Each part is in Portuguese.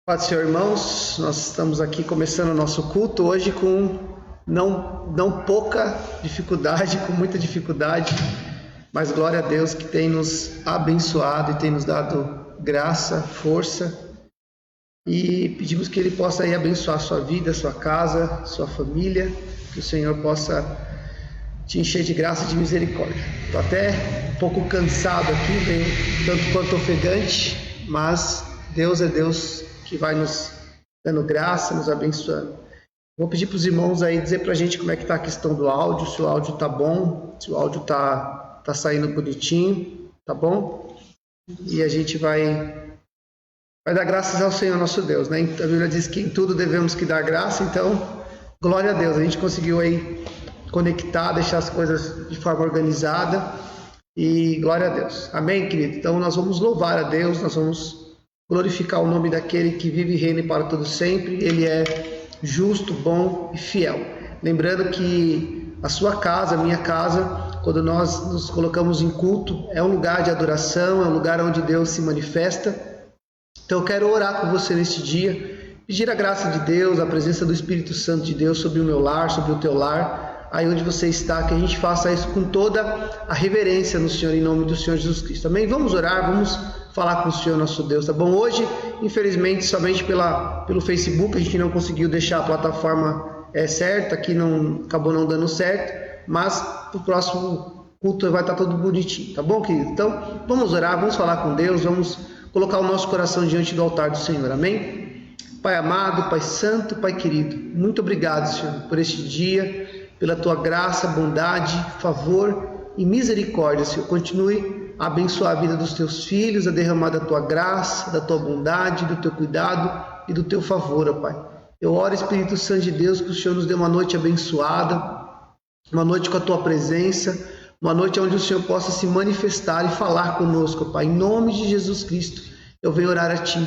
Paz do Senhor, irmãos, nós estamos aqui começando o nosso culto hoje com não pouca dificuldade, com muita dificuldade, mas glória a Deus que tem nos abençoado e tem nos dado graça, força, e pedimos que Ele possa aí abençoar a sua vida, sua casa, sua família, que o Senhor possa te encher de graça e de misericórdia. Estou até um pouco cansado aqui, tanto quanto ofegante, mas Deus é Deus que vai nos dando graça, nos abençoando. Vou pedir para os irmãos aí dizer para a gente como é que está a questão do áudio, se o áudio está bom, se o áudio está saindo bonitinho, tá bom? E a gente vai dar graças ao Senhor nosso Deus, né? A Bíblia diz que em tudo devemos que dar graça, então, glória a Deus, a gente conseguiu aí conectar, deixar as coisas de forma organizada e glória a Deus. Amém, querido? Então nós vamos louvar a Deus, nós vamos glorificar o nome daquele que vive e reina para todo sempre. Ele é justo, bom e fiel. Lembrando que a sua casa, a minha casa, quando nós nos colocamos em culto, é um lugar de adoração, é um lugar onde Deus se manifesta. Então eu quero orar com você neste dia, pedir a graça de Deus, a presença do Espírito Santo de Deus sobre o meu lar, sobre o teu lar, aí onde você está, que a gente faça isso com toda a reverência no Senhor, em nome do Senhor Jesus Cristo. Amém? Vamos orar, vamos falar com o Senhor nosso Deus, tá bom? Hoje, infelizmente, somente pelo Facebook, a gente não conseguiu deixar a plataforma certa, aqui acabou não dando certo, mas o próximo culto vai estar tudo bonitinho, tá bom, querido? Então, vamos orar, vamos falar com Deus, vamos colocar o nosso coração diante do altar do Senhor, amém? Pai amado, Pai santo, Pai querido, muito obrigado, Senhor, por este dia, pela tua graça, bondade, favor e misericórdia, Senhor. Continue a abençoar a vida dos teus filhos, a derramar da tua graça, da tua bondade, do teu cuidado e do teu favor, ó Pai. Eu oro, Espírito Santo de Deus, que o Senhor nos dê uma noite abençoada, uma noite com a tua presença, uma noite onde o Senhor possa se manifestar e falar conosco, ó Pai. Em nome de Jesus Cristo, eu venho orar a Ti.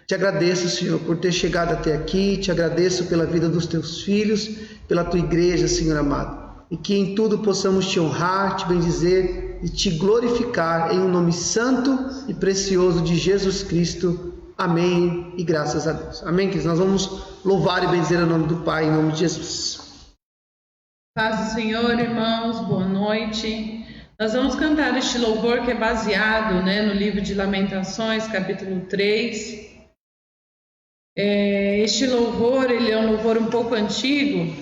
Te agradeço, Senhor, por ter chegado até aqui, te agradeço pela vida dos teus filhos, pela tua igreja, Senhor amado. E que em tudo possamos te honrar, te bendizer e te glorificar em um nome santo e precioso de Jesus Cristo. Amém e graças a Deus. Amém, queridos? Nós vamos louvar e bendizer o nome do Pai, em nome de Jesus. Paz do Senhor, irmãos, boa noite. Nós vamos cantar este louvor que é baseado, no livro de Lamentações, capítulo 3. Este louvor, ele é um louvor um pouco antigo,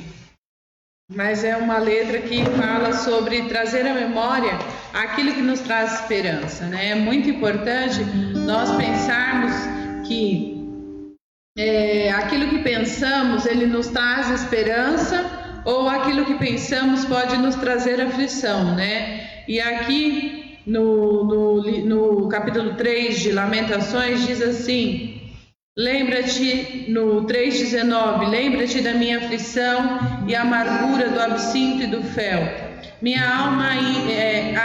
mas é uma letra que fala sobre trazer à memória aquilo que nos traz esperança, É muito importante nós pensarmos que aquilo que pensamos, ele nos traz esperança, ou aquilo que pensamos pode nos trazer aflição, E aqui no capítulo 3 de Lamentações diz assim: lembra-te, no 3,19, lembra-te da minha aflição e amargura do absinto e do fel. Minha alma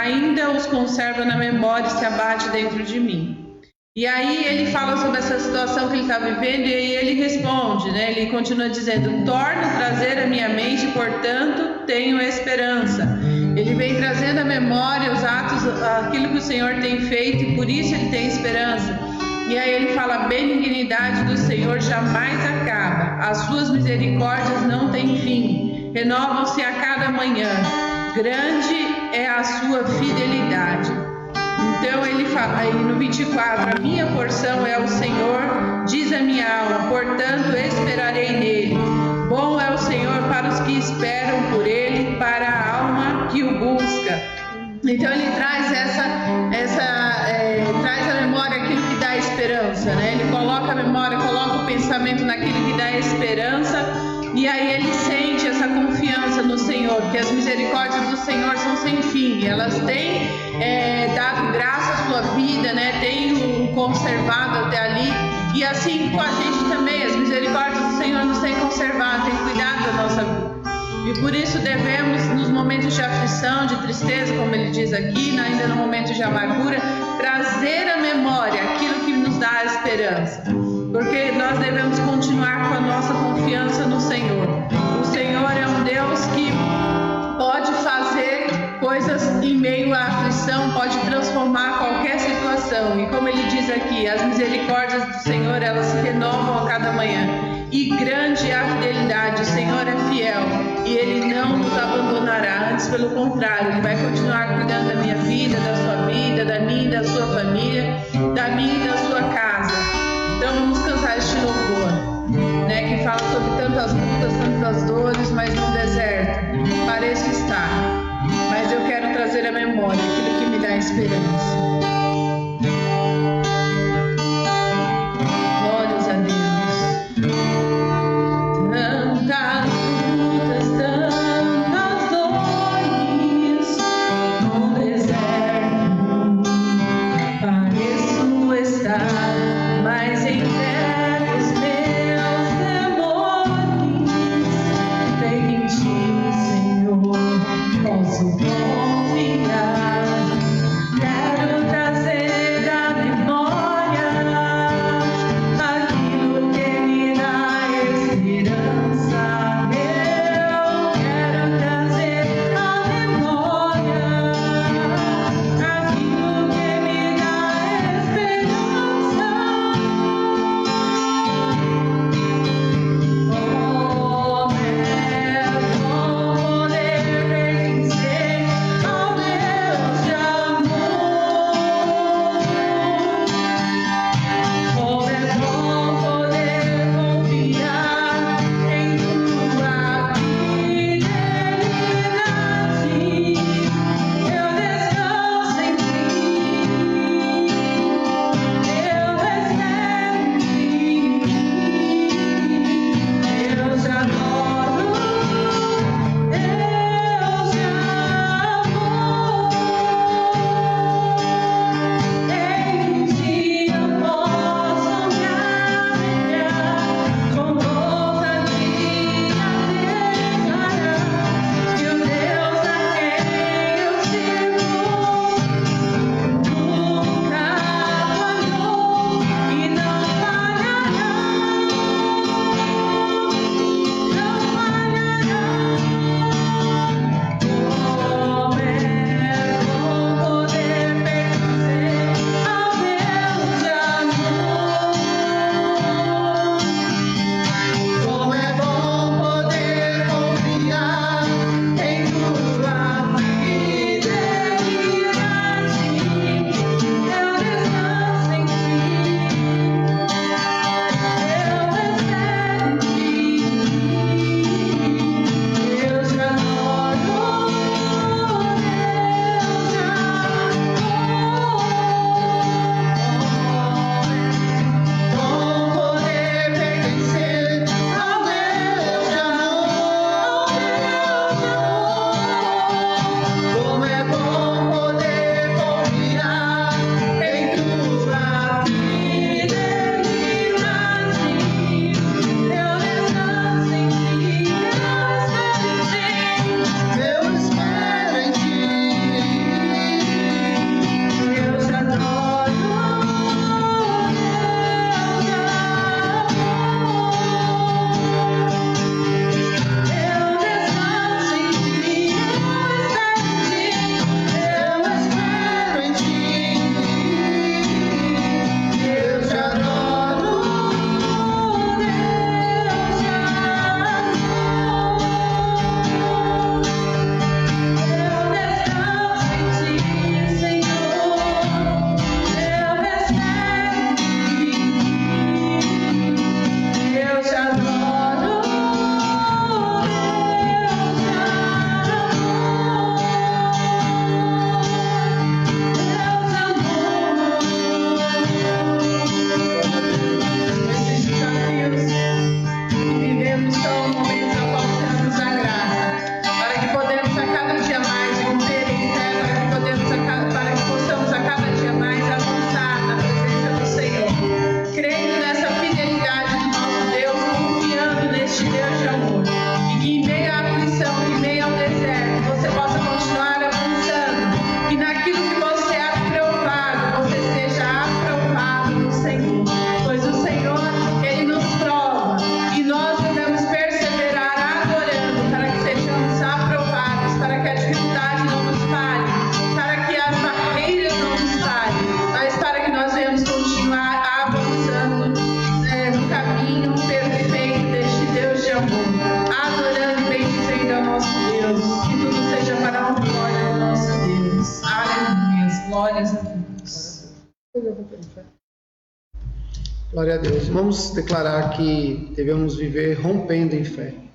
ainda os conserva na memória e se abate dentro de mim. E aí ele fala sobre essa situação que ele está vivendo e aí ele responde, Ele continua dizendo: torno a trazer à minha mente, portanto tenho esperança. Ele vem trazendo à memória os atos, aquilo que o Senhor tem feito, e por isso ele tem esperança. E aí ele fala: a benignidade do Senhor jamais acaba, as suas misericórdias não têm fim, renovam-se a cada manhã, grande é a sua fidelidade. Então ele fala aí no 24: a minha porção é o Senhor, diz a minha alma, portanto esperarei nele. Bom é o Senhor para os que esperam por ele, para a alma que o busca. Então ele traz traz à memória aquilo que dá esperança, Ele coloca a memória, coloca o pensamento naquilo que dá esperança, e aí ele sente essa confiança no Senhor, que as misericórdias do Senhor são sem fim, elas têm dado graça à sua vida, Tem o conservado até ali, e assim com a gente também, as misericórdias do Senhor nos têm conservado, têm cuidado da nossa vida. E por isso devemos, nos momentos de aflição, de tristeza, como ele diz aqui, ainda no momento de amargura, trazer à memória aquilo que nos dá a esperança. Porque nós devemos continuar com a nossa confiança no Senhor. O Senhor é um Deus que pode fazer coisas em meio à aflição, pode transformar qualquer situação. E como ele diz aqui, as misericórdias do Senhor, elas se renovam a cada manhã. E grande é a fidelidade, o Senhor é fiel e Ele não nos abandonará, antes pelo contrário, Ele vai continuar cuidando da minha vida, da sua vida, da minha e da sua família, da minha e da sua casa. Então vamos cantar este louvor, que fala sobre tantas lutas, tantas dores, mas no deserto pareço estar, mas eu quero trazer à memória aquilo que me dá esperança. Posso confiar, quero Glória a Deus. Vamos declarar que devemos viver rompendo em fé.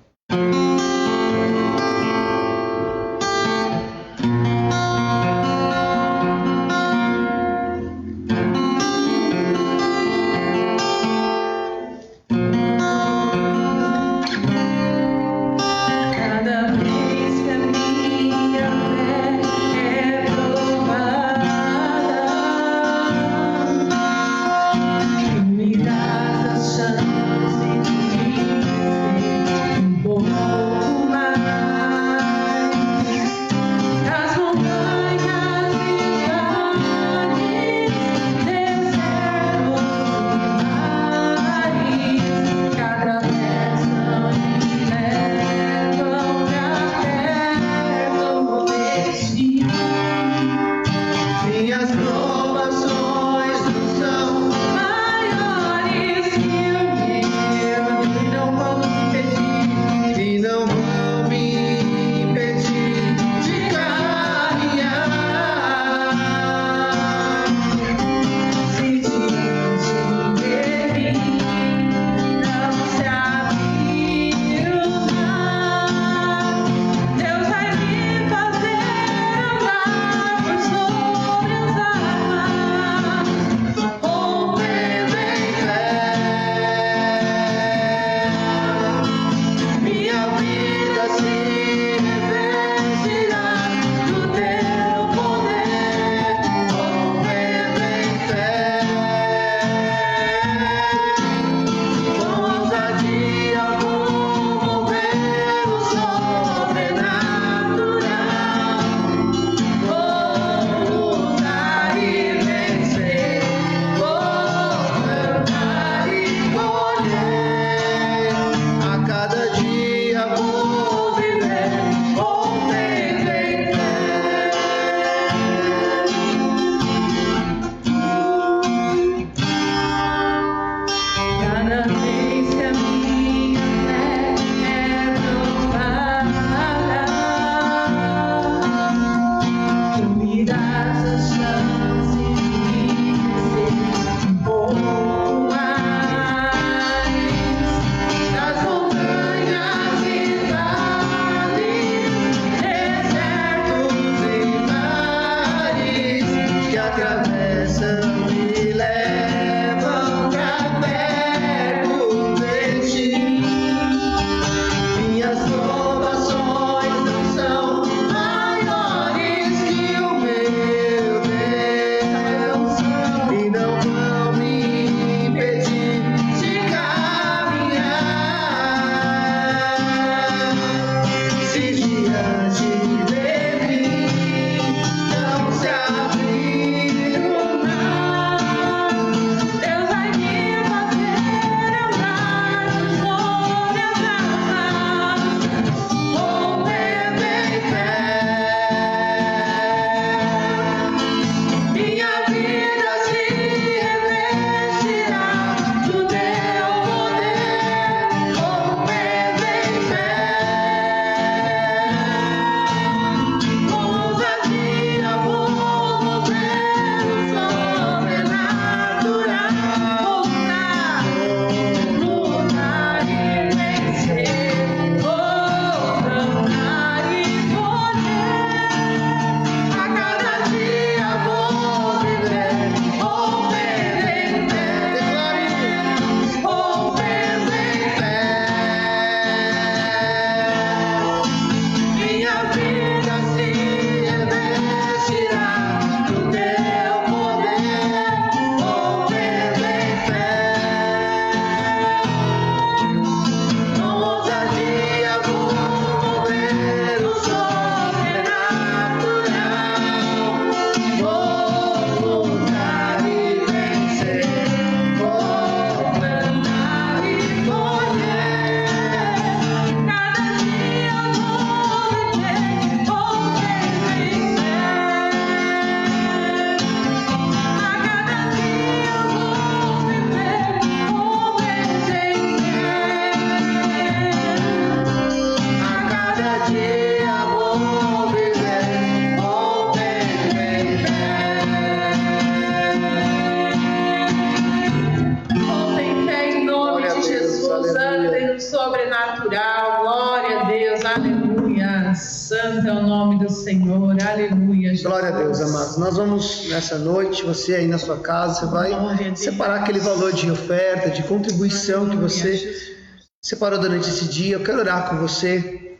Santo é o nome do Senhor. Aleluia, Jesus. Glória a Deus, amados. Nós vamos, nessa noite, você aí na sua casa, você vai separar aquele valor de oferta, de contribuição que você separou durante esse dia. Eu quero orar com você,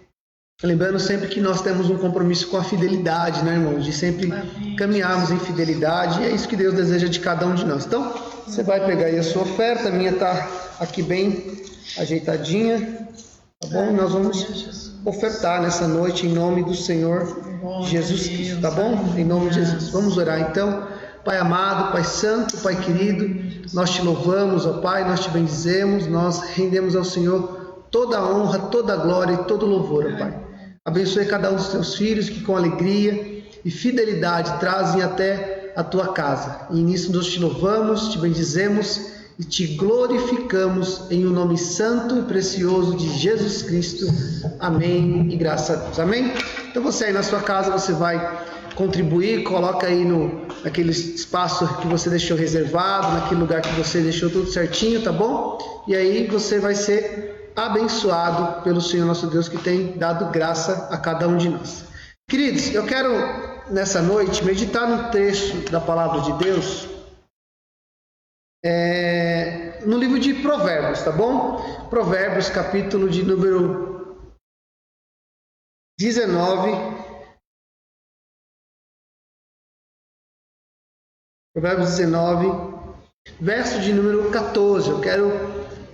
lembrando sempre que nós temos um compromisso com a fidelidade, né, irmãos? De sempre caminharmos em fidelidade, e é isso que Deus deseja de cada um de nós. Então, você vai pegar aí a sua oferta, a minha está aqui bem ajeitadinha, tá bom? Nós vamos ofertar nessa noite em nome do Senhor Jesus Cristo, tá bom? Em nome de Jesus. Vamos orar então. Pai amado, Pai santo, Pai querido, nós te louvamos, ó Pai, nós te bendizemos, nós rendemos ao Senhor toda a honra, toda a glória e todo o louvor, ó Pai. Abençoe cada um dos teus filhos que com alegria e fidelidade trazem até a tua casa. E nisso nós te louvamos, te bendizemos e te glorificamos em o nome santo e precioso de Jesus Cristo. Amém e graças a Deus. Amém? Então você aí na sua casa, você vai contribuir, coloca aí naquele espaço que você deixou reservado, naquele lugar que você deixou tudo certinho, tá bom? E aí você vai ser abençoado pelo Senhor nosso Deus, que tem dado graça a cada um de nós. Queridos, eu quero nessa noite meditar no trecho da palavra de Deus no livro de Provérbios, tá bom? Provérbios, capítulo de número 19. Provérbios 19, verso de número 14. Eu quero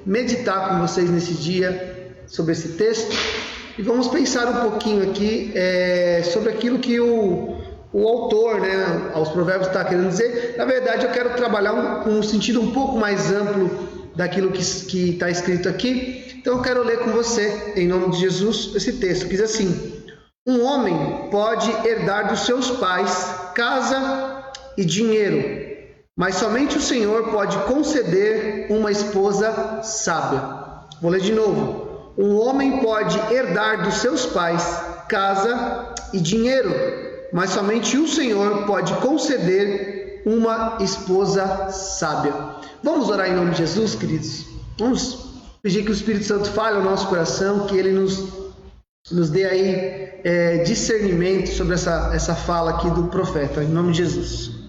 meditar com vocês nesse dia sobre esse texto e vamos pensar um pouquinho aqui sobre aquilo que o autor, né, aos Provérbios está querendo dizer. Na verdade, eu quero trabalhar com um sentido um pouco mais amplo daquilo que está escrito aqui. Então, eu quero ler com você, em nome de Jesus, esse texto que diz assim: um homem pode herdar dos seus pais casa e dinheiro, mas somente o Senhor pode conceder uma esposa sábia. Vou ler de novo. Um homem pode herdar dos seus pais casa e dinheiro, mas somente o Senhor pode conceder uma esposa sábia. Vamos orar em nome de Jesus, queridos? Vamos pedir que o Espírito Santo fale ao nosso coração, que Ele nos dê aí discernimento sobre essa fala aqui do profeta, em nome de Jesus.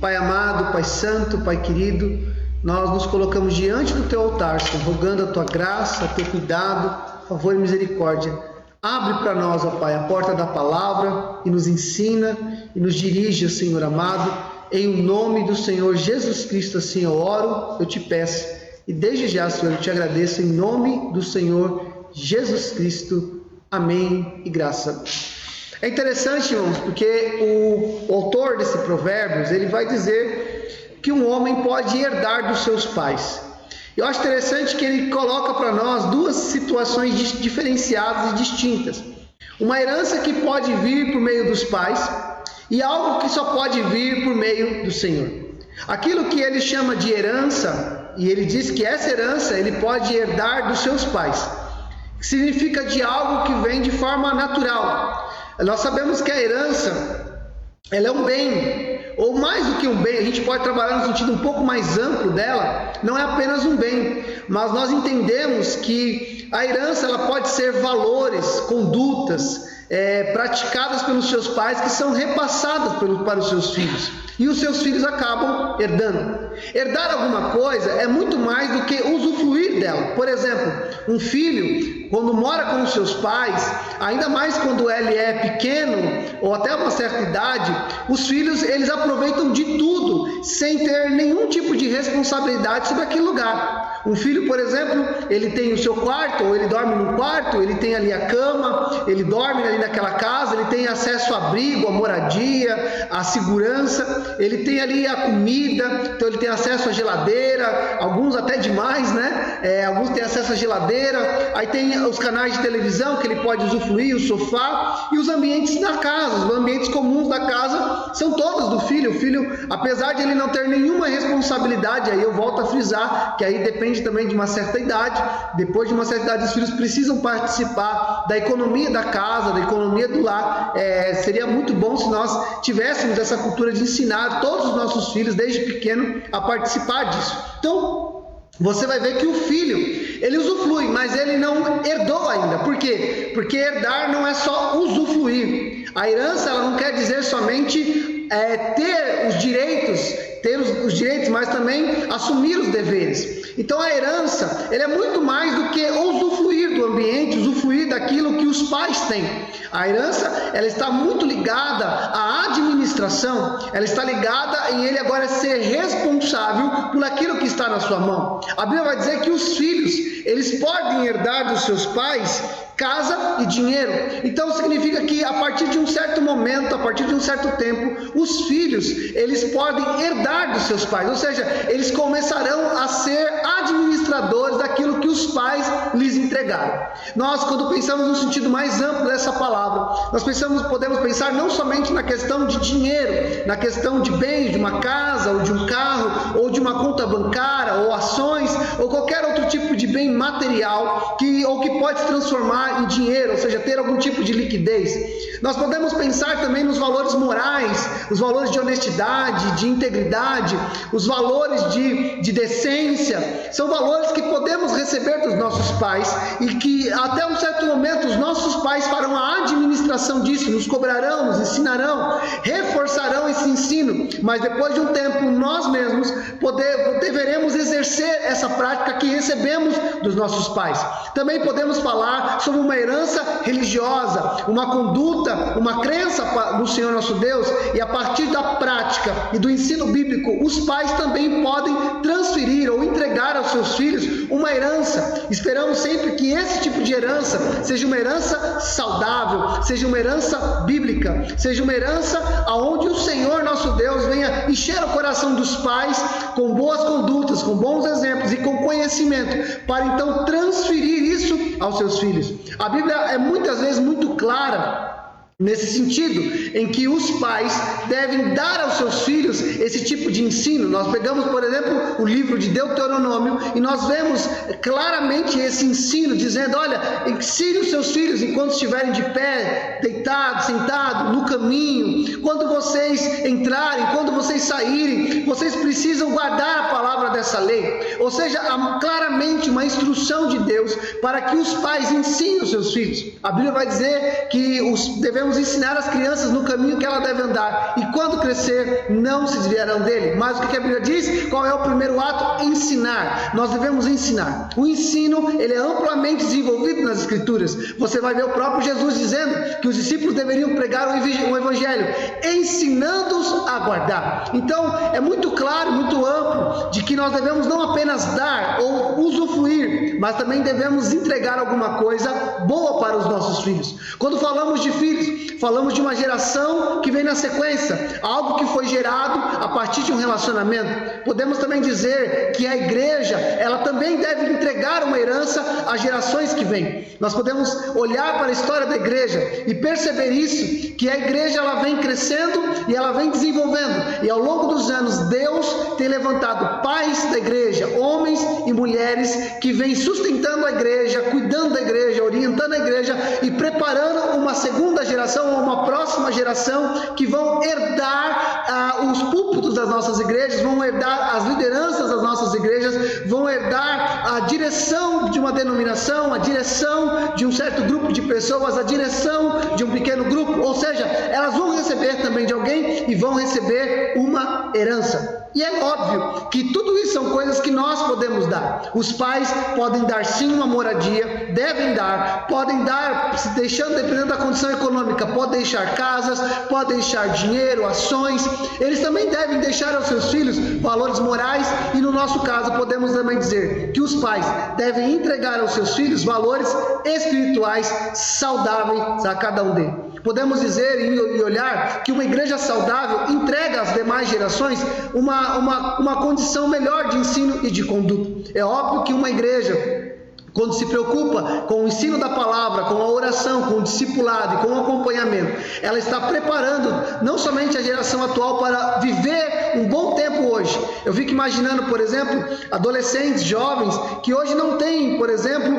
Pai amado, Pai santo, Pai querido, nós nos colocamos diante do Teu altar, Senhor, rogando a Tua graça, o Teu cuidado, favor e misericórdia. Abre para nós, ó Pai, a porta da palavra e nos ensina e nos dirige, Senhor amado. Em o nome do Senhor Jesus Cristo, assim eu oro, eu te peço. E desde já, Senhor, eu te agradeço em nome do Senhor Jesus Cristo. Amém e graças a Deus. É interessante, irmãos, porque o autor desse Provérbios, ele vai dizer que um homem pode herdar dos seus pais. Eu acho interessante que ele coloca para nós duas situações diferenciadas e distintas. Uma herança que pode vir por meio dos pais e algo que só pode vir por meio do Senhor. Aquilo que ele chama de herança, e ele diz que essa herança ele pode herdar dos seus pais, que significa de algo que vem de forma natural. Nós sabemos que a herança, ela é um bem, ou mais do que um bem, a gente pode trabalhar no sentido um pouco mais amplo dela, não é apenas um bem, mas nós entendemos que a herança ela pode ser valores, condutas, praticadas pelos seus pais que são repassadas para os seus filhos. E os seus filhos acabam herdando. Herdar alguma coisa é muito mais do que usufruir dela. Por exemplo, um filho, quando mora com os seus pais, ainda mais quando ele é pequeno ou até uma certa idade, os filhos eles aproveitam de tudo sem ter nenhum tipo de responsabilidade sobre aquele lugar. Um filho, por exemplo, ele tem o seu quarto, ou ele dorme num quarto, ele tem ali a cama, ele dorme ali naquela casa, ele tem acesso ao abrigo, à moradia, à segurança, ele tem ali a comida, então ele tem acesso à geladeira, alguns até demais, né? Alguns têm acesso à geladeira, aí tem os canais de televisão que ele pode usufruir, o sofá e os ambientes da casa, os ambientes comuns da casa são todos do filho. O filho, apesar de ele não ter nenhuma responsabilidade, aí eu volto a frisar que aí depende também de uma certa idade. Depois de uma certa idade, os filhos precisam participar da economia da casa, da economia do lar. Seria muito bom se nós tivéssemos essa cultura de ensinar todos os nossos filhos, desde pequeno, a participar disso. Então, você vai ver que o filho, Ele usufrui, mas ele não herdou ainda. Por quê? Porque herdar não é só usufruir. A herança, ela não quer dizer somente ter os direitos, mas também assumir os deveres. Então a herança, ela é muito mais do que usufruir do ambiente, usufruir daquilo que os pais têm. A herança, ela está muito ligada à administração, ela está ligada em ele agora ser responsável por aquilo que está na sua mão. A Bíblia vai dizer que os filhos, eles podem herdar dos seus pais casa e dinheiro. Então significa que a partir de um certo momento, a partir de um certo tempo, os filhos, eles podem herdar dos seus pais, ou seja, eles começarão a ser administradores daquilo que os pais lhes entregaram. Nós, quando pensamos no sentido mais amplo dessa palavra, nós podemos pensar não somente na questão de dinheiro, na questão de bens, de uma casa, ou de um carro, ou de uma conta bancária, ou ações, ou qualquer outro tipo de bem material que pode se transformar em dinheiro, ou seja, ter algum tipo de liquidez. Nós podemos pensar também nos valores morais, os valores de honestidade, de integridade, os valores de decência. São valores que podemos receber dos nossos pais e que até um certo momento os nossos pais farão a administração disso, nos cobrarão, nos ensinarão, reforçarão esse ensino, mas depois de um tempo nós mesmos deveremos exercer essa prática que recebemos dos nossos pais. Também podemos falar sobre uma herança religiosa, uma conduta, uma crença no Senhor nosso Deus, e a partir da prática e do ensino bíblico, os pais também podem transferir ou entregar aos seus filhos uma herança. Esperamos sempre que esse tipo de herança seja uma herança saudável, seja uma herança bíblica, seja uma herança aonde o Senhor nosso Deus venha encher o coração dos pais com boas condutas, com bons exemplos e com conhecimento, para então transferir isso aos seus filhos. A Bíblia é muitas vezes muito clara nesse sentido, em que os pais devem dar aos seus filhos esse tipo de ensino. Nós pegamos, por exemplo, o livro de Deuteronômio e nós vemos claramente esse ensino, dizendo: olha, ensine os seus filhos enquanto estiverem de pé, deitados, sentados, no caminho, quando vocês entrarem, quando vocês saírem, vocês precisam guardar a palavra dessa lei. Ou seja, há claramente uma instrução de Deus para que os pais ensinem os seus filhos. A Bíblia vai dizer que devemos ensinar as crianças no caminho que ela deve andar, e quando crescer não se desviarão dele. Mas o que a Bíblia diz? Qual é o primeiro ato? Ensinar. Nós devemos ensinar. O ensino, ele é amplamente desenvolvido nas Escrituras. Você vai ver o próprio Jesus dizendo que os discípulos deveriam pregar o Evangelho, ensinando-os a guardar. Então é muito claro, muito amplo, de que nós devemos não apenas dar ou usufruir, mas também devemos entregar alguma coisa boa para os nossos filhos. Quando falamos de filhos, falamos de uma geração que vem na sequência, algo que foi gerado a partir de um relacionamento. Podemos também dizer que a igreja, ela também deve entregar uma herança às gerações que vêm. Nós podemos olhar para a história da igreja e perceber isso, que a igreja ela vem crescendo e ela vem desenvolvendo, e ao longo dos anos Deus tem levantado pais da igreja, homens e mulheres que vêm sustentando a igreja, cuidando da igreja, orientando a igreja e preparando uma segunda geração ou uma próxima geração que vão herdar os púlpitos das nossas igrejas, vão herdar as lideranças das nossas igrejas, vão herdar a direção de uma denominação, a direção de um certo grupo de pessoas, a direção de um pequeno grupo. Ou seja, elas vão receber também de alguém e vão receber uma herança. E é óbvio que tudo isso são coisas que nós podemos dar. Os pais podem dar sim uma moradia, devem dar, podem dar, dependendo da condição econômica, podem deixar casas, podem deixar dinheiro, ações. Eles também devem deixar aos seus filhos valores morais, e no nosso caso podemos também dizer que os pais devem entregar aos seus filhos valores espirituais saudáveis a cada um deles. Podemos dizer e olhar que uma igreja saudável entrega às demais gerações uma condição melhor de ensino e de conduta. É óbvio que uma igreja, quando se preocupa com o ensino da palavra, com a oração, com o discipulado e com o acompanhamento, ela está preparando não somente a geração atual para viver um bom tempo hoje. Eu fico imaginando, por exemplo, adolescentes, jovens, que hoje não têm, por exemplo,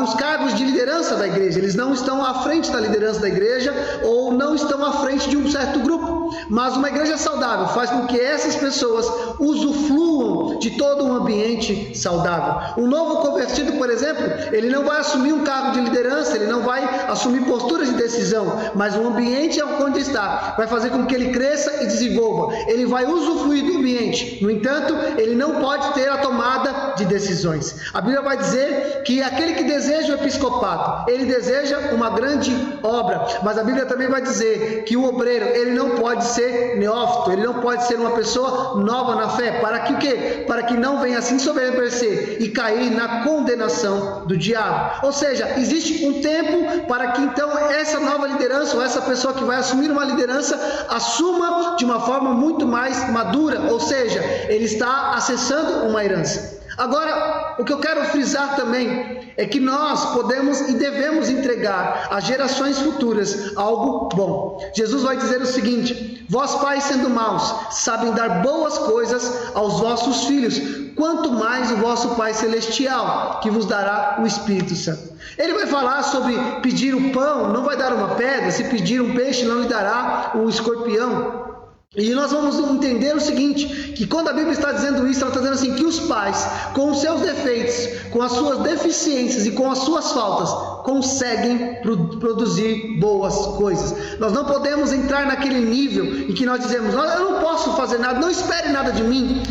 os cargos de liderança da igreja. Eles não estão à frente da liderança da igreja ou não estão à frente de um certo grupo. mas uma igreja saudável faz com que essas pessoas usufruam de todo um ambiente saudável. Um novo convertido, por exemplo, ele não vai assumir um cargo de liderança, ele não vai assumir posturas de decisão, mas o ambiente onde está vai fazer com que ele cresça e desenvolva. Ele vai usufruir do ambiente. No entanto, ele não pode ter a tomada de decisões. A Bíblia vai dizer que aquele que deseja o episcopado, ele deseja uma grande obra, mas a Bíblia também vai dizer que o obreiro, ele não pode ser neófito, ele não pode ser uma pessoa nova na fé, para que o quê? Para que não venha assim soberbecer e cair na condenação do diabo. Ou seja, existe um tempo para que então essa nova liderança, ou essa pessoa que vai assumir uma liderança, assuma de uma forma muito mais madura, ou seja, ele está acessando uma herança. Agora, o que eu quero frisar também é que nós podemos e devemos entregar às gerações futuras algo bom. Jesus vai dizer o seguinte: vós pais sendo maus, sabem dar boas coisas aos vossos filhos, quanto mais o vosso Pai Celestial, que vos dará o Espírito Santo. Ele vai falar sobre pedir o pão, não vai dar uma pedra, se pedir um peixe, não lhe dará um escorpião. E nós vamos entender o seguinte, que quando a Bíblia está dizendo isso, ela está dizendo assim, que os pais, com os seus defeitos, com as suas deficiências e com as suas faltas, conseguem produzir boas coisas. Nós não podemos entrar naquele nível em que nós dizemos, eu não posso fazer nada, não espere nada de mim.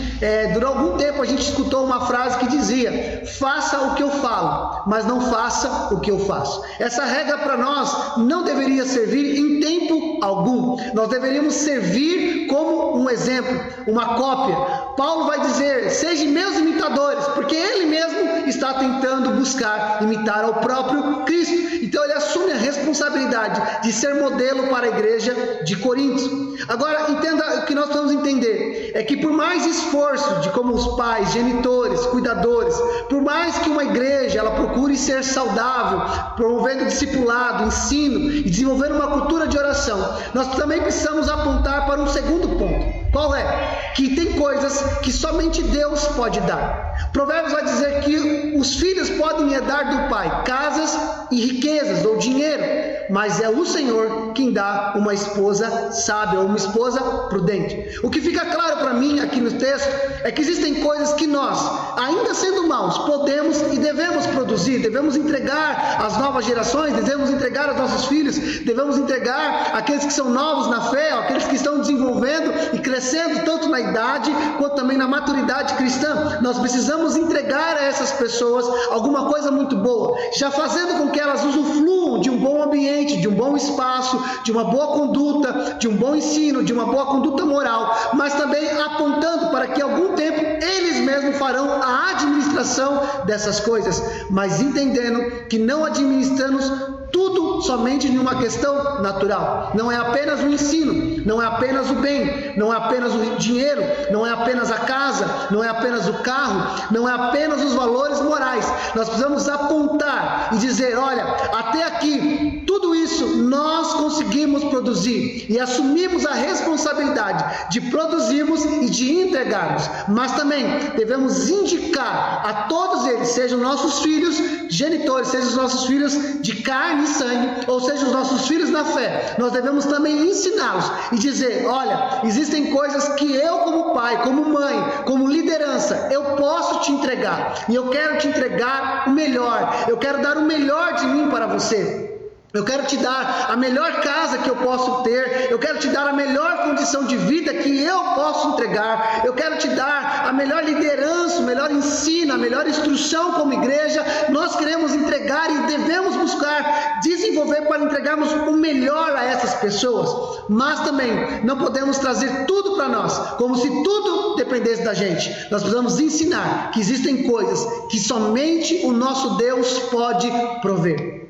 Durante algum tempo a gente escutou uma frase que dizia, faça o que eu falo, mas não faça o que eu faço. Essa regra para nós não deveria servir em tempo algum. Nós deveríamos servir como um exemplo, uma cópia. Paulo vai dizer, sejam meus imitadores, porque ele mesmo está tentando buscar imitar ao próprio Cristo. Então ele assume a responsabilidade de ser modelo para a igreja de Corinto. Agora, entenda o que nós vamos entender, é que por mais esforço de como os pais, genitores, cuidadores, por mais que uma igreja ela procure ser saudável, promovendo discipulado, ensino e desenvolvendo uma cultura de oração, nós também precisamos apontar para um segundo ponto. Qual é? Que tem coisas que somente Deus pode dar. Provérbios vai dizer que os filhos podem herdar do pai casas e riquezas ou dinheiro, mas é o Senhor quem dá uma esposa sábia ou uma esposa prudente. O que fica claro para mim aqui no texto é que existem coisas que nós, ainda sendo maus, podemos e devemos produzir, devemos entregar às novas gerações, devemos entregar aos nossos filhos, devemos entregar àqueles que são novos na fé, àqueles que estão desenvolvendo e crescendo tanto na idade quanto também na maturidade cristã. Nós precisamos entregar a essas pessoas alguma coisa muito boa, já fazendo com que elas usufruam de um bom ambiente, de um bom espaço, de uma boa conduta, de um bom ensino, de uma boa conduta moral, mas também apontando para que algum tempo eles mesmos farão a administração dessas coisas, mas entendendo que não administramos tudo somente em uma questão natural. Não é apenas o ensino, não é apenas o bem, não é apenas o dinheiro, não é apenas a casa, não é apenas o carro, não é apenas os valores morais. Nós precisamos apontar e dizer, olha, até aqui, tudo isso nós conseguimos produzir e assumimos a responsabilidade de produzirmos e de entregarmos, mas também devemos indicar a todos eles, sejam nossos filhos genitores, sejam os nossos filhos de carne e sangue, ou seja, os nossos filhos na fé, nós devemos também ensiná-los e dizer, olha, existem coisas que eu como pai, como mãe, como liderança, eu posso te entregar, e eu quero te entregar o melhor, eu quero dar o melhor de mim para você. Eu quero te dar a melhor casa que eu posso ter, eu quero te dar a melhor condição de vida que eu posso entregar, eu quero te dar a melhor liderança, o melhor ensino, a melhor instrução como igreja. Nós queremos entregar e devemos buscar desenvolver para entregarmos o melhor a essas pessoas, mas também não podemos trazer tudo para nós, como se tudo dependesse da gente. Nós precisamos ensinar que existem coisas que somente o nosso Deus pode prover.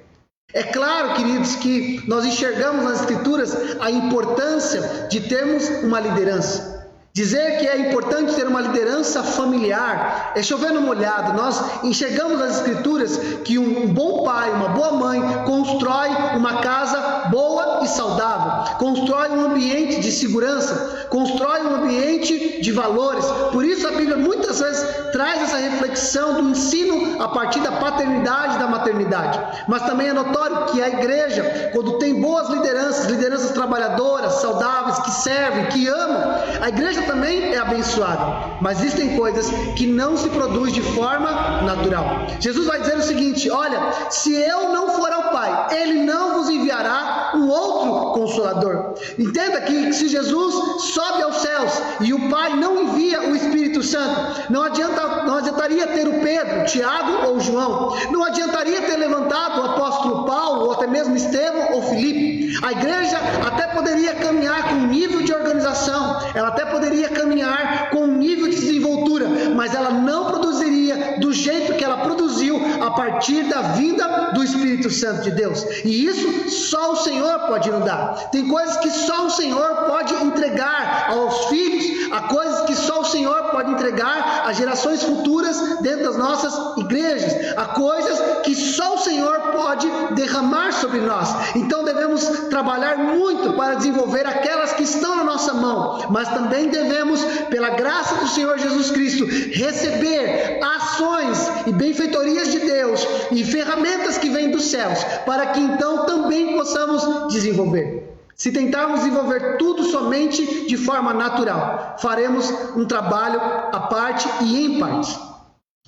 É claro, queridos, que nós enxergamos nas Escrituras a importância de termos uma liderança, Dizer que é importante ter uma liderança familiar é chover no molhado. Nós enxergamos nas Escrituras que um bom pai, uma boa mãe, constrói uma casa boa e saudável, constrói um ambiente de segurança, constrói um ambiente de valores. Por isso a Bíblia muitas vezes traz essa reflexão do ensino a partir da paternidade e da maternidade. Mas também é notório que a igreja, quando tem boas lideranças trabalhadoras, saudáveis, que servem, que amam, a igreja também é abençoada. Mas existem coisas que não se produzem de forma natural. Jesus vai dizer o seguinte: olha, se eu não for ao Pai, Ele não vos enviará um outro Consolador. Entenda que se Jesus sobe aos céus e o Pai não envia o Espírito Santo, não adiantaria ter o Pedro, Tiago ou João, não adiantaria ter levantado o apóstolo Paulo, ou até mesmo Estevão ou Filipe. A igreja até poderia caminhar com um nível de organização, ela até poderia caminhar com um nível de desenvoltura, mas ela não produziria do jeito que ela produziu a partir da vinda do Espírito Santo de Deus. E isso só o Senhor pode nos dar. Tem coisas que só o Senhor pode entregar aos filhos, há coisas que só o Senhor pode entregar às gerações futuras dentro das nossas igrejas, há coisas que só o Senhor pode derramar sobre nós. Então devemos trabalhar muito para desenvolver aquelas que estão na nossa mão, mas também devemos, pela graça do Senhor Jesus Cristo, receber ações e benfeitorias de Deus e ferramentas que vêm dos céus, para que então também possamos desenvolver. Se tentarmos desenvolver tudo somente de forma natural, faremos um trabalho à parte e em partes.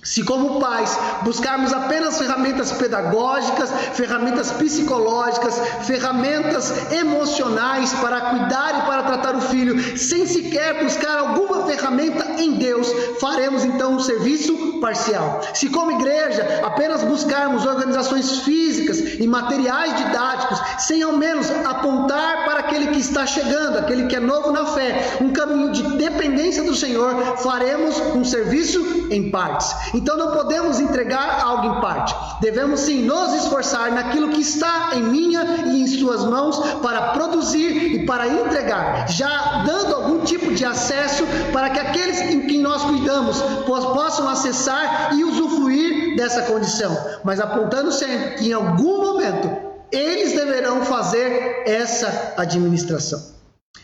Se como pais buscarmos apenas ferramentas pedagógicas, ferramentas psicológicas, ferramentas emocionais para cuidar e para tratar o filho, sem sequer buscar alguma ferramenta em Deus, faremos então um serviço parcial. Se como igreja apenas buscarmos organizações físicas e materiais didáticos, sem ao menos apontar para aquele que está chegando, aquele que é novo na fé, um caminho de dependência do Senhor, faremos um serviço em partes. Então não podemos entregar algo em parte. Devemos sim nos esforçar naquilo que está em minha e em suas mãos para produzir e para entregar, já dando algum tipo de acesso para que aqueles em quem nós cuidamos possam acessar e usufruir dessa condição, mas apontando sempre que em algum momento eles deverão fazer essa administração.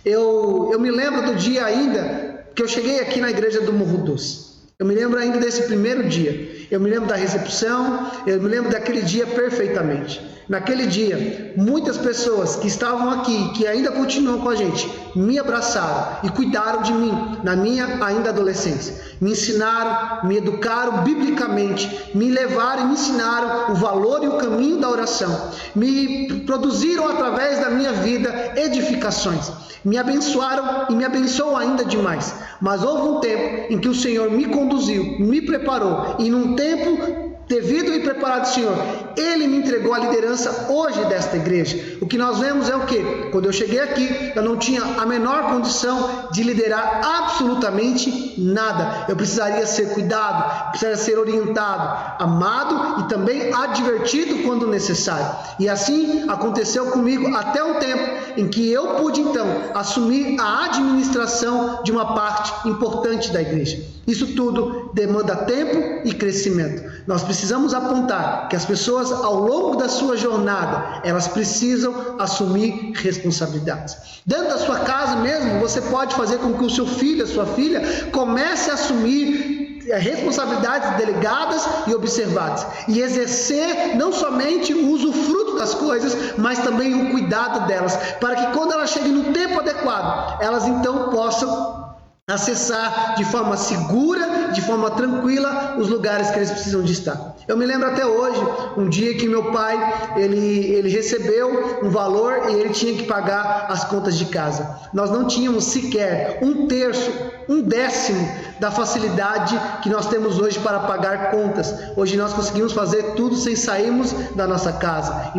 Eu me lembro do dia ainda que eu cheguei aqui na igreja do Morro Doce. Eu me lembro ainda desse primeiro dia, eu me lembro da recepção, eu me lembro daquele dia perfeitamente. Naquele dia, muitas pessoas que estavam aqui, que ainda continuam com a gente, me abraçaram e cuidaram de mim na minha ainda adolescência. Me ensinaram, me educaram biblicamente, me levaram e me ensinaram o valor e o caminho da oração. Me produziram através da minha vida edificações. Me abençoaram e me abençoam ainda demais. Mas houve um tempo em que o Senhor me conduziu, me preparou, e num tempo devido e preparado do Senhor, Ele me entregou a liderança hoje desta igreja. O que nós vemos é o quê? Quando eu cheguei aqui, eu não tinha a menor condição de liderar absolutamente nada. Eu precisaria ser cuidado, precisaria ser orientado, amado e também advertido quando necessário. E assim aconteceu comigo até um tempo em que eu pude então assumir a administração de uma parte importante da igreja. Isso tudo demanda tempo e crescimento. Nós precisamos apontar que as pessoas, ao longo da sua jornada, elas precisam assumir responsabilidades. Dentro da sua casa mesmo, você pode fazer com que o seu filho, a sua filha, comece a assumir responsabilidades delegadas e observadas, e exercer não somente o usufruto das coisas, mas também o cuidado delas, para que quando elas cheguem no tempo adequado, elas então possam acessar de forma segura, de forma tranquila, os lugares que eles precisam de estar. Eu me lembro até hoje, um dia que meu pai, ele recebeu um valor e ele tinha que pagar as contas de casa. Nós não tínhamos sequer um terço, um décimo da facilidade que nós temos hoje para pagar contas. Hoje nós conseguimos fazer tudo sem sairmos da nossa casa.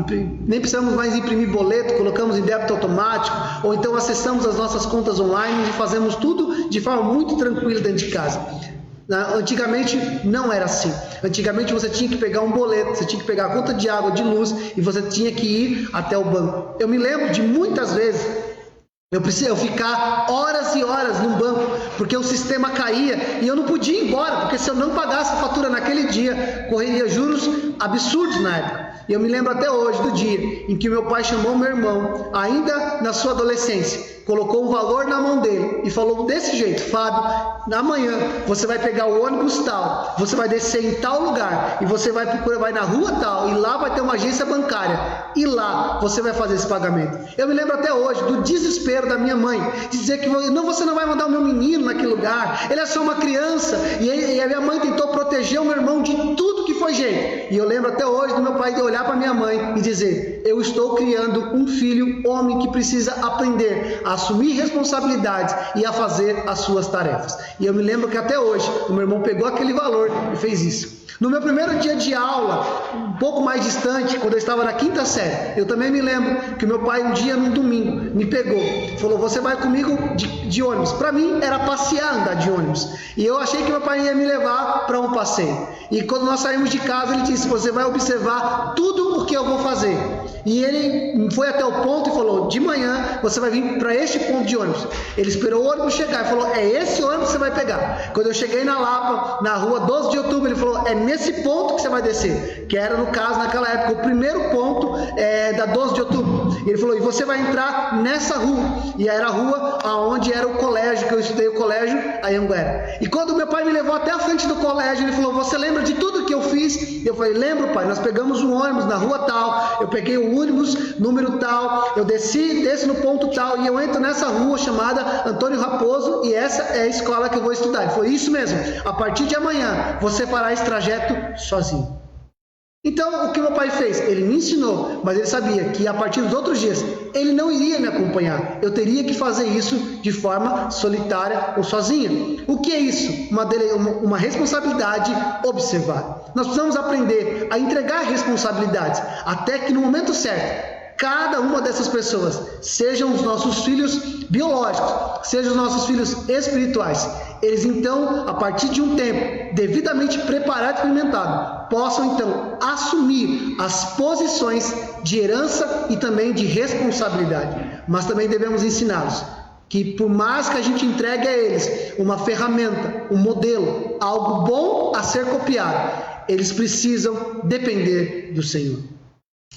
Nem precisamos mais imprimir boleto, colocamos em débito automático, ou então acessamos as nossas contas online e fazemos tudo de forma muito tranquila dentro de casa. Antigamente não era assim. Antigamente você tinha que pegar um boleto, você tinha que pegar a conta de água, de luz, e você tinha que ir até o banco. Eu me lembro de muitas vezes Eu precisei ficar horas e horas num banco, porque o sistema caía e eu não podia ir embora, porque se eu não pagasse a fatura naquele dia, correria juros absurdos na época. E eu me lembro até hoje do dia em que meu pai chamou meu irmão, ainda na sua adolescência, colocou um valor na mão dele e falou desse jeito: Fábio, amanhã você vai pegar o ônibus tal, você vai descer em tal lugar e você vai na rua tal e lá vai ter uma agência bancária e lá você vai fazer esse pagamento. Eu me lembro até hoje do desespero da minha mãe, de dizer que não, você não vai mandar o meu menino naquele lugar, ele é só uma criança, e a minha mãe tentou proteger o meu irmão de tudo que foi jeito. E eu lembro até hoje do meu pai de olhar para minha mãe e dizer: eu estou criando um filho homem que precisa aprender a assumir responsabilidades e a fazer as suas tarefas. E eu me lembro que até hoje o meu irmão pegou aquele valor e fez isso. No meu primeiro dia de aula, um pouco mais distante, quando eu estava na 5ª série, eu também me lembro que meu pai um dia, num domingo, me pegou, falou: você vai comigo de ônibus. Para mim era passear, andar de ônibus, e eu achei que meu pai ia me levar para um passeio. E quando nós saímos de casa, ele disse: você vai observar tudo o que eu vou fazer. E ele foi até o ponto e falou: de manhã você vai vir para este ponto de ônibus. Ele esperou o ônibus chegar e falou: é esse ônibus que você vai pegar. Quando eu cheguei na Lapa, na rua 12 de outubro, ele falou: é nesse ponto que você vai descer, que era, no caso, naquela época, o primeiro ponto da 12 de outubro. Ele falou: e você vai entrar nessa rua. E era a rua onde era o colégio, que eu estudei, o colégio Anhanguera. E quando meu pai me levou até a frente do colégio, ele falou: você lembra de tudo que eu fiz? Eu falei: lembro, pai, nós pegamos um ônibus na rua tal, eu peguei o ônibus número tal, eu desço no ponto tal, e eu entro nessa rua chamada Antônio Raposo, e essa é a escola que eu vou estudar. Ele falou: isso mesmo, a partir de amanhã você fará esse trajeto sozinho. Então, o que meu pai fez? Ele me ensinou, mas ele sabia que a partir dos outros dias ele não iria me acompanhar. Eu teria que fazer isso de forma solitária ou sozinha. O que é isso? Uma responsabilidade observada. Nós precisamos aprender a entregar responsabilidades, até que no momento certo, cada uma dessas pessoas, sejam os nossos filhos biológicos, sejam os nossos filhos espirituais, eles então, a partir de um tempo devidamente preparado e experimentado, possam então assumir as posições de herança e também de responsabilidade. Mas também devemos ensiná-los que, por mais que a gente entregue a eles uma ferramenta, um modelo, algo bom a ser copiado, eles precisam depender do Senhor.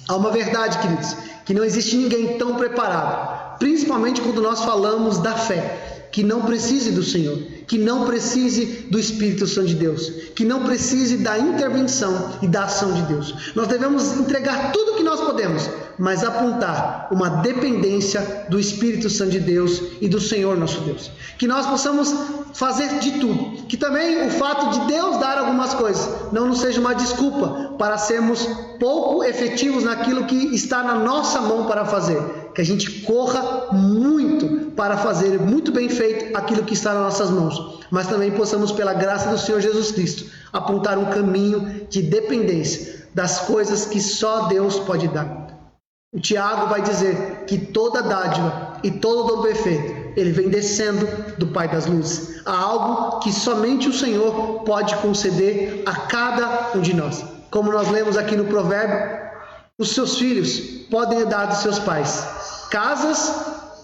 Há uma verdade, queridos, que não existe ninguém tão preparado, principalmente quando nós falamos da fé, que não precise do Senhor, que não precise do Espírito Santo de Deus, que não precise da intervenção e da ação de Deus. Nós devemos entregar tudo o que nós podemos, mas apontar uma dependência do Espírito Santo de Deus e do Senhor nosso Deus. Que nós possamos fazer de tudo, que também o fato de Deus dar algumas coisas não nos seja uma desculpa para sermos pouco efetivos naquilo que está na nossa mão para fazer. Que a gente corra muito para fazer muito bem feito aquilo que está nas nossas mãos, mas também possamos, pela graça do Senhor Jesus Cristo, apontar um caminho de dependência das coisas que só Deus pode dar. O Tiago vai dizer que toda dádiva e todo dom perfeito, ele vem descendo do Pai das luzes. Há algo que somente o Senhor pode conceder a cada um de nós. Como nós lemos aqui no provérbio, os seus filhos podem herdar dos seus pais casas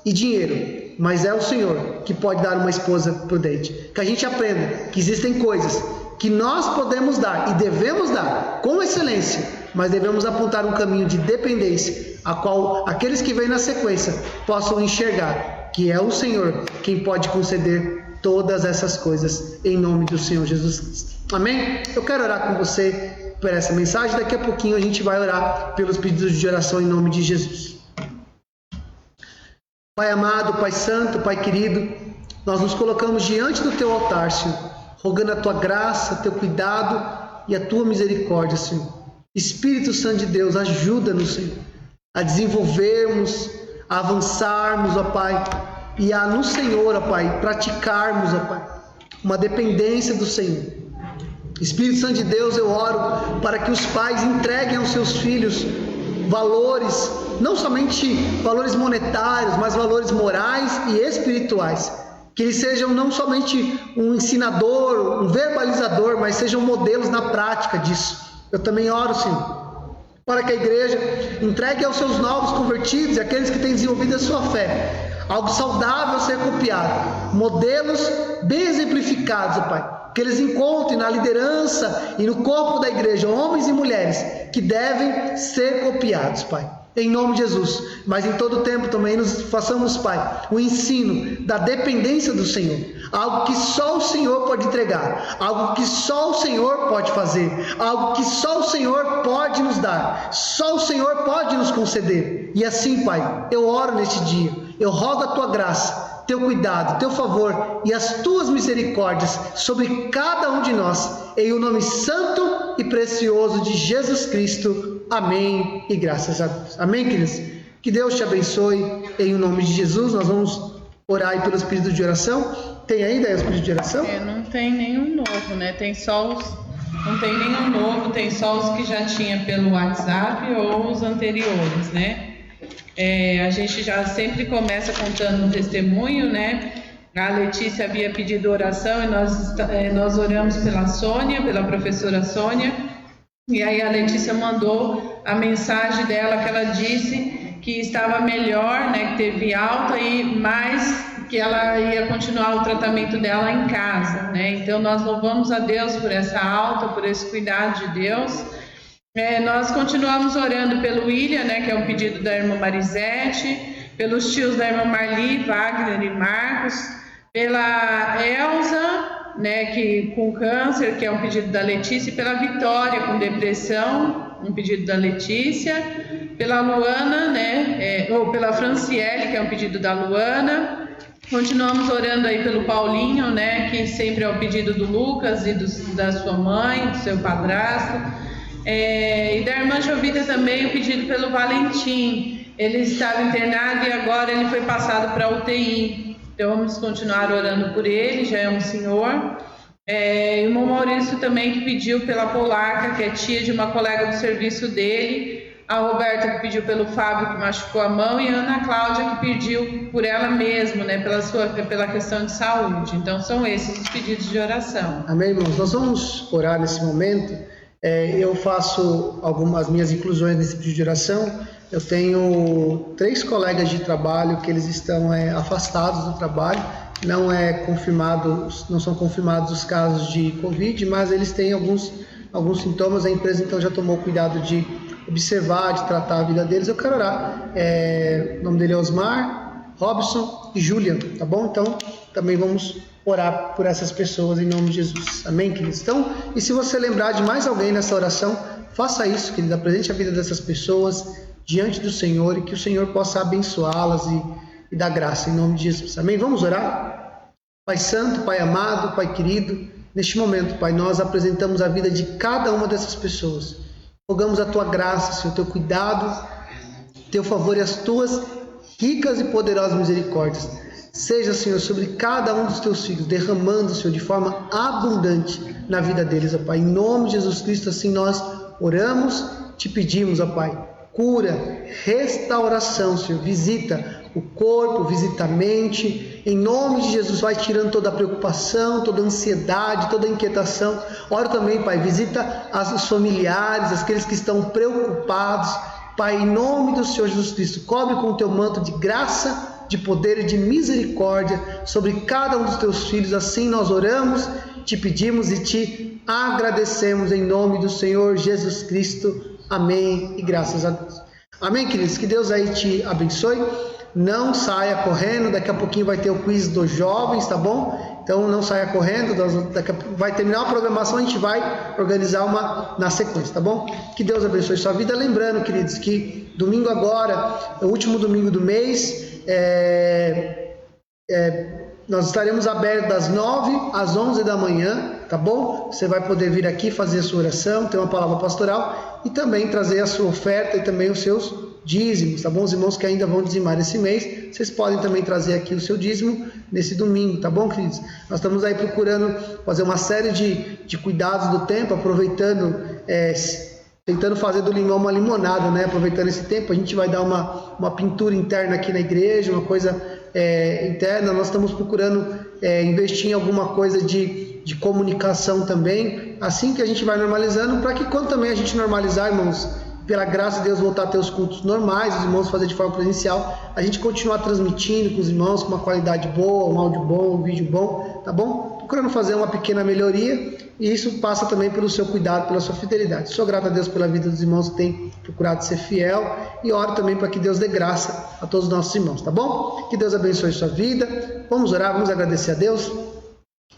e dinheiro, mas é o Senhor que pode dar uma esposa prudente. Que a gente aprenda que existem coisas que nós podemos dar e devemos dar com excelência, mas devemos apontar um caminho de dependência, a qual aqueles que vêm na sequência possam enxergar que é o Senhor quem pode conceder todas essas coisas, em nome do Senhor Jesus Cristo. Amém? Eu quero orar com você por essa mensagem. Daqui a pouquinho a gente vai orar pelos pedidos de oração em nome de Jesus. Pai amado, Pai santo, Pai querido, nós nos colocamos diante do Teu altar, Senhor, rogando a Tua graça, Teu cuidado e a Tua misericórdia, Senhor. Espírito Santo de Deus, ajuda-nos, Senhor, a desenvolvermos, a avançarmos, ó Pai, e a no Senhor, ó Pai, praticarmos, ó Pai, uma dependência do Senhor. Espírito Santo de Deus, eu oro para que os pais entreguem aos seus filhos valores, não somente valores monetários, mas valores morais e espirituais. Que eles sejam não somente um ensinador, um verbalizador, mas sejam modelos na prática disso. Eu também oro, Senhor, para que a igreja entregue aos seus novos convertidos e aqueles que têm desenvolvido a sua fé algo saudável a ser copiado, modelos bem exemplificados, ó Pai, que eles encontrem na liderança e no corpo da igreja, homens e mulheres que devem ser copiados, Pai, em nome de Jesus. Mas em todo tempo também nos façamos, Pai, o ensino da dependência do Senhor, algo que só o Senhor pode entregar, algo que só o Senhor pode fazer, algo que só o Senhor pode nos dar, só o Senhor pode nos conceder. E assim, Pai, eu oro neste dia, eu rogo a Tua graça, Teu cuidado, Teu favor e as Tuas misericórdias sobre cada um de nós, em o nome santo e precioso de Jesus Cristo. Amém e graças a Deus. Amém, queridos? Que Deus te abençoe em o nome de Jesus. Nós vamos orar aí pelos pedidos de oração. Tem ainda os pedidos de oração? Não tem nenhum novo, né? Não tem nenhum novo, tem só os que já tinha pelo WhatsApp ou os anteriores, né? A gente já sempre começa contando um testemunho, né? A Letícia havia pedido oração e nós oramos pela Sônia, pela professora Sônia, e aí a Letícia mandou a mensagem dela que ela disse que estava melhor, né? Que teve alta mas que ela ia continuar o tratamento dela em casa, né? Então nós louvamos a Deus por essa alta, por esse cuidado de Deus. Nós continuamos orando pelo William, né, que é um pedido da irmã Marisete, pelos tios da irmã Marli, Wagner e Marcos, pela Elza, né, que com câncer, que é um pedido da Letícia, e pela Vitória com depressão, um pedido da Letícia, pela Luana, né, ou pela Franciele, que é um pedido da Luana. Continuamos orando aí pelo Paulinho, né, que sempre é o pedido do Lucas e da sua mãe, do seu padrasto. E da irmã Jovita também o pedido pelo Valentim. Ele estava internado e agora ele foi passado para a UTI. Então vamos continuar orando por ele, já é um senhor. O irmão Maurício também que pediu pela Polaca, que é tia de uma colega do serviço dele. A Roberta que pediu pelo Fábio, que machucou a mão. E a Ana Cláudia que pediu por ela mesma, né, pela questão de saúde. Então são esses os pedidos de oração. Amém, irmãos? Nós vamos orar nesse momento. Eu faço algumas minhas inclusões nesse pedido de oração. Eu tenho 3 colegas de trabalho que eles estão afastados do trabalho. Não são confirmados os casos de Covid, mas eles têm alguns sintomas. A empresa então já tomou cuidado de observar, de tratar a vida deles. Eu quero orar. O nome dele é Osmar, Robson e Julian, tá bom? Então também vamos orar por essas pessoas em nome de Jesus. Amém, queridos? Então, e se você lembrar de mais alguém nessa oração, faça isso, querido. Apresente a vida dessas pessoas diante do Senhor e que o Senhor possa abençoá-las e dar graça em nome de Jesus. Amém? Vamos orar? Pai Santo, Pai amado, Pai querido, neste momento, Pai, nós apresentamos a vida de cada uma dessas pessoas. Rogamos a Tua graça, Senhor, Teu cuidado, Teu favor e as Tuas ricas e poderosas misericórdias. Seja, Senhor, sobre cada um dos Teus filhos, derramando, Senhor, de forma abundante na vida deles, ó Pai. Em nome de Jesus Cristo, assim nós oramos, te pedimos, ó Pai. Cura, restauração, Senhor. Visita o corpo, visita a mente. Em nome de Jesus, vai tirando toda a preocupação, toda a ansiedade, toda a inquietação. Ora também, Pai, visita os familiares, aqueles que estão preocupados. Pai, em nome do Senhor Jesus Cristo, cobre com o Teu manto de graça, de poder e de misericórdia sobre cada um dos Teus filhos. Assim nós oramos, te pedimos e te agradecemos em nome do Senhor Jesus Cristo. Amém e graças a Deus. Amém, queridos? Que Deus aí te abençoe. Não saia correndo, daqui a pouquinho vai ter o quiz dos jovens, tá bom? Então não saia correndo, vai terminar a programação, a gente vai organizar uma na sequência, tá bom? Que Deus abençoe sua vida. Lembrando, queridos, que domingo agora, é o último domingo do mês, nós estaremos abertos das 9 às 11 da manhã, tá bom? Você vai poder vir aqui fazer a sua oração, ter uma palavra pastoral e também trazer a sua oferta e também os seus dízimos, tá bom? Os irmãos que ainda vão dizimar esse mês, vocês podem também trazer aqui o seu dízimo nesse domingo, tá bom, queridos? Nós estamos aí procurando fazer uma série de cuidados do tempo, aproveitando, tentando fazer do limão uma limonada, né? Aproveitando esse tempo, a gente vai dar uma pintura interna aqui na igreja, uma coisa interna. Nós estamos procurando investir em alguma coisa de comunicação também, assim que a gente vai normalizando, para que quando também a gente normalizar, irmãos, pela graça de Deus, voltar a ter os cultos normais, os irmãos fazer de forma presencial, a gente continuar transmitindo com os irmãos com uma qualidade boa, um áudio bom, um vídeo bom, tá bom? Procurando fazer uma pequena melhoria, e isso passa também pelo seu cuidado, pela sua fidelidade. Sou grato a Deus pela vida dos irmãos que têm procurado ser fiel, e oro também para que Deus dê graça a todos os nossos irmãos, tá bom? Que Deus abençoe sua vida. Vamos orar, vamos agradecer a Deus.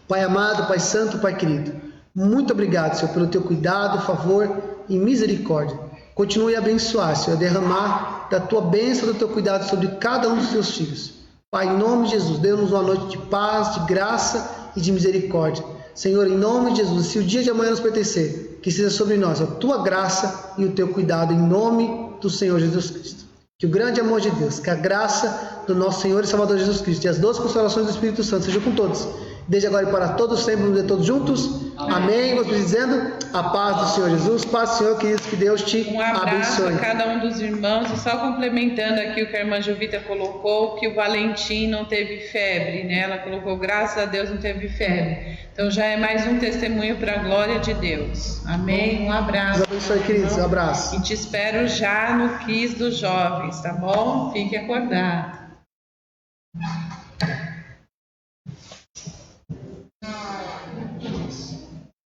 Pai amado, Pai santo, Pai querido, muito obrigado, Senhor, pelo teu cuidado, favor e misericórdia. Continue a abençoar, Senhor, a derramar da tua bênção, do teu cuidado sobre cada um dos teus filhos. Pai, em nome de Jesus, dê-nos uma noite de paz, de graça e de misericórdia. Senhor, em nome de Jesus, se o dia de amanhã nos pertencer, que seja sobre nós a tua graça e o teu cuidado, em nome do Senhor Jesus Cristo. Que o grande amor de Deus, que a graça do nosso Senhor e Salvador Jesus Cristo e as doces consolações do Espírito Santo sejam com todos, desde agora e para todos, sempre, vamos dizer todos juntos. Amém. Vamos dizendo a paz do Senhor Jesus, paz do Senhor, queridos, que Deus te abençoe. Um abraço a cada um dos irmãos, e só complementando aqui o que a irmã Jovita colocou, que o Valentim não teve febre, né? Ela colocou, graças a Deus não teve febre. Então já é mais um testemunho para a glória de Deus. Amém. Um abraço. Deus abençoe, queridos. Um abraço. E te espero já no Kiss dos Jovens, tá bom? Fique acordado.